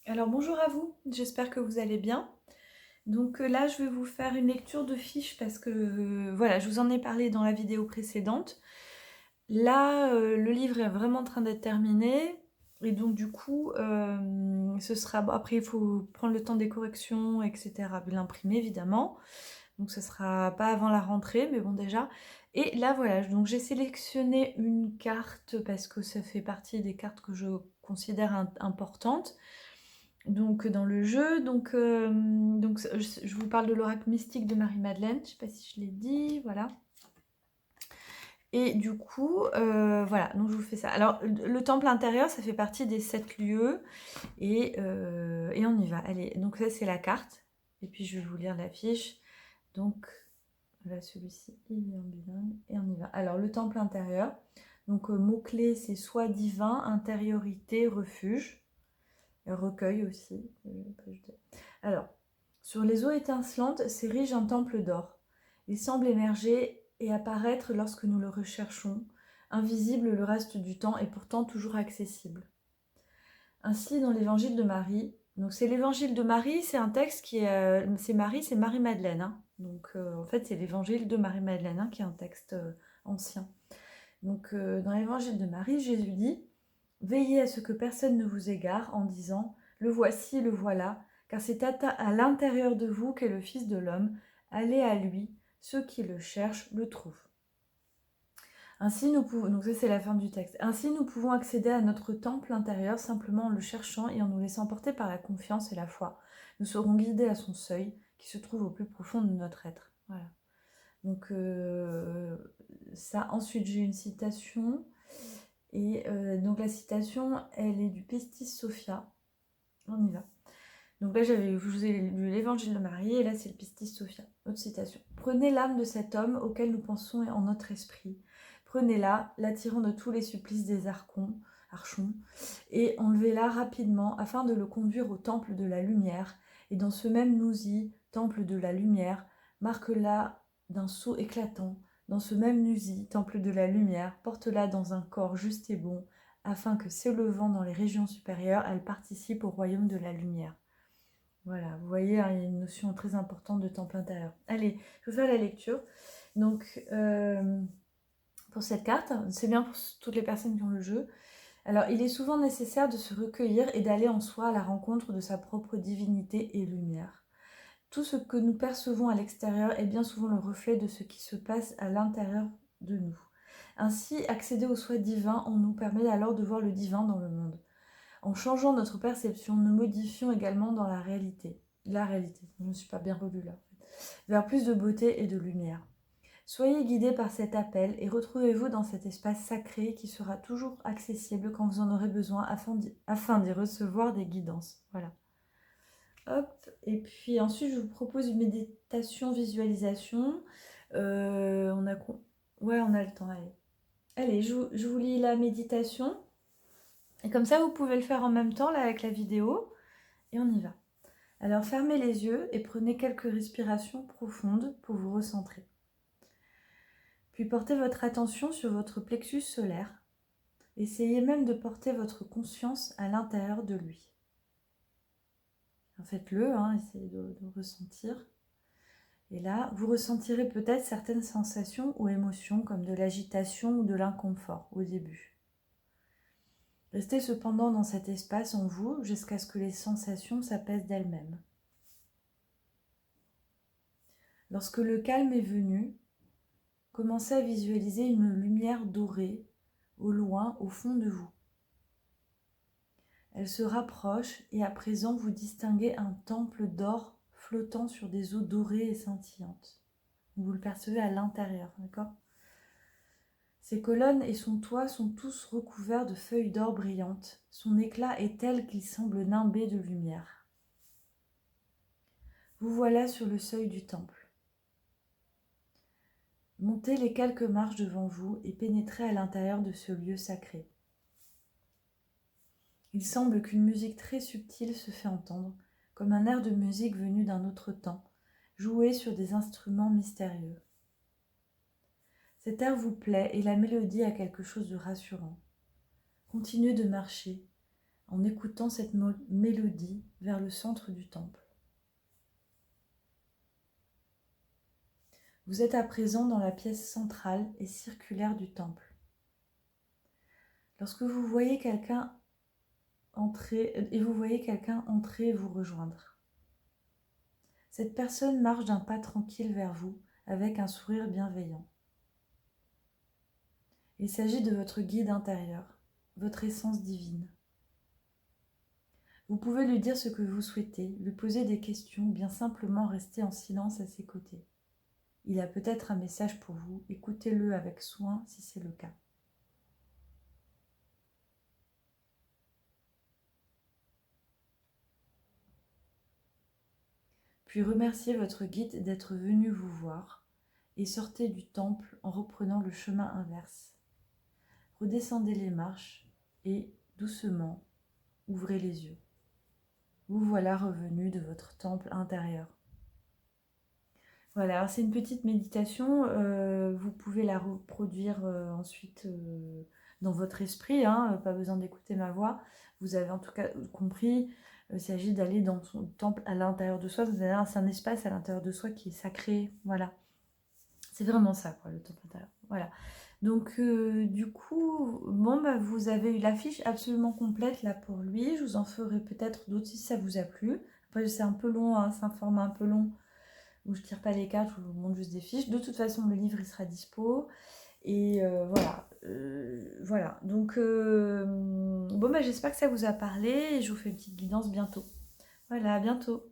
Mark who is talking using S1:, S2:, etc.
S1: Alors bonjour à vous, j'espère que vous allez bien. Donc là, je vais vous faire une lecture de fiches parce que voilà, je vous en ai parlé dans la vidéo précédente. Là, le livre est vraiment en train d'être terminé et donc du coup, ce sera bon, après il faut prendre le temps des corrections et cetera, de l'imprimer évidemment. Donc ce sera pas avant la rentrée, mais bon déjà. Et là voilà, donc j'ai sélectionné une carte parce que ça fait partie des cartes que je considère importantes. Donc dans le jeu, donc je vous parle de l'oracle mystique de Marie-Madeleine, je sais pas si je l'ai dit, voilà. Et du coup, voilà, donc je vous fais ça. Alors le temple intérieur, ça fait partie des 7 lieux, et on y va. Allez, donc ça c'est la carte, et puis je vais vous lire la fiche. Donc là, celui-ci, il est en bilingue, et on y va. Alors le temple intérieur, donc mot-clé c'est soi divin, intériorité, refuge. Recueil aussi. Alors, sur les eaux étincelantes s'érige un temple d'or. Il semble émerger et apparaître lorsque nous le recherchons, invisible le reste du temps et pourtant toujours accessible. Ainsi, dans l'évangile de Marie, donc c'est l'évangile de Marie, c'est un texte qui est, c'est Marie-Madeleine, hein. Donc en fait c'est l'évangile de Marie-Madeleine, hein, qui est un texte ancien. Donc dans l'évangile de Marie, Jésus dit: Veillez à ce que personne ne vous égare en disant « Le voici, le voilà », car c'est à l'intérieur de vous qu'est le Fils de l'homme. Allez à lui, ceux qui le cherchent le trouvent. Ainsi nous pouvons, donc ça c'est la fin du texte. Ainsi nous pouvons accéder à notre temple intérieur simplement en le cherchant et en nous laissant porter par la confiance et la foi. Nous serons guidés à son seuil qui se trouve au plus profond de notre être. Voilà. Donc ça, ensuite j'ai une citation. Et donc la citation, elle est du Pistis Sophia. On y va. Donc là, je vous ai lu l'évangile de Marie, et là, c'est le Pistis Sophia. Autre citation. Prenez l'âme de cet homme auquel nous pensons en notre esprit. Prenez-la, l'attirant de tous les supplices des archons, et enlevez-la rapidement afin de le conduire au temple de la lumière. Et dans ce même Nousi, temple de la lumière, marque-la d'un sceau éclatant. Dans ce même Nusi, temple de la lumière, porte-la dans un corps juste et bon, afin que s'élevant dans les régions supérieures, elle participe au royaume de la lumière. Voilà, vous voyez, hein, il y a une notion très importante de temple intérieur. Allez, je vais faire la lecture. Donc, pour cette carte, c'est bien pour toutes les personnes qui ont le jeu. Alors, il est souvent nécessaire de se recueillir et d'aller en soi à la rencontre de sa propre divinité et lumière. Tout ce que nous percevons à l'extérieur est bien souvent le reflet de ce qui se passe à l'intérieur de nous. Ainsi, accéder au soi divin, on nous permet alors de voir le divin dans le monde. En changeant notre perception, nous modifions également dans la réalité. Je ne me suis pas bien relue là. Vers plus de beauté et de lumière. Soyez guidés par cet appel et retrouvez-vous dans cet espace sacré qui sera toujours accessible quand vous en aurez besoin afin d'y recevoir des guidances. Voilà. Hop. Et puis ensuite, je vous propose une méditation visualisation. On a Ouais, on a le temps. Allez, je vous lis la méditation. Et comme ça, vous pouvez le faire en même temps là avec la vidéo. Et on y va. Alors fermez les yeux et prenez quelques respirations profondes pour vous recentrer. Puis portez votre attention sur votre plexus solaire. Essayez même de porter votre conscience à l'intérieur de lui. Faites-le, hein, essayez de ressentir. Et là, vous ressentirez peut-être certaines sensations ou émotions comme de l'agitation ou de l'inconfort au début. Restez cependant dans cet espace en vous jusqu'à ce que les sensations s'apaisent d'elles-mêmes. Lorsque le calme est venu, commencez à visualiser une lumière dorée au loin, au fond de vous. Elle se rapproche et à présent vous distinguez un temple d'or flottant sur des eaux dorées et scintillantes. Vous le percevez à l'intérieur, d'accord ? Ses colonnes et son toit sont tous recouverts de feuilles d'or brillantes. Son éclat est tel qu'il semble nimbé de lumière. Vous voilà sur le seuil du temple. Montez les quelques marches devant vous et pénétrez à l'intérieur de ce lieu sacré. Il semble qu'une musique très subtile se fait entendre, comme un air de musique venu d'un autre temps, joué sur des instruments mystérieux. Cet air vous plaît et la mélodie a quelque chose de rassurant. Continuez de marcher. en écoutant cette mélodie vers le centre du temple. Vous êtes à présent dans la pièce centrale et circulaire du temple. Lorsque vous voyez quelqu'un entrer, et vous vous rejoindre. Cette personne marche d'un pas tranquille vers vous, avec un sourire bienveillant. Il s'agit de votre guide intérieur, votre essence divine. Vous pouvez lui dire ce que vous souhaitez, lui poser des questions, bien simplement rester en silence à ses côtés. Il a peut-être un message pour vous, écoutez-le avec soin si c'est le cas. Puis remerciez votre guide d'être venu vous voir et sortez du temple en reprenant le chemin inverse. Redescendez les marches et, doucement, ouvrez les yeux. Vous voilà revenu de votre temple intérieur. Voilà, c'est une petite méditation, vous pouvez la reproduire ensuite dans votre esprit, hein, pas besoin d'écouter ma voix. Vous avez en tout cas compris, il s'agit d'aller dans son temple à l'intérieur de soi, c'est un espace à l'intérieur de soi qui est sacré, voilà. C'est vraiment ça, quoi, le temple intérieur, voilà. Donc du coup, bon, bah, vous avez eu la fiche absolument complète là pour lui, je vous en ferai peut-être d'autres si ça vous a plu. Après c'est un peu long, hein, c'est un format un peu long, où je tire pas les cartes, je vous montre juste des fiches. De toute façon, le livre, il sera dispo. Et voilà. Voilà. Donc, bon, bah, j'espère que ça vous a parlé. Et je vous fais une petite guidance bientôt. Voilà, à bientôt.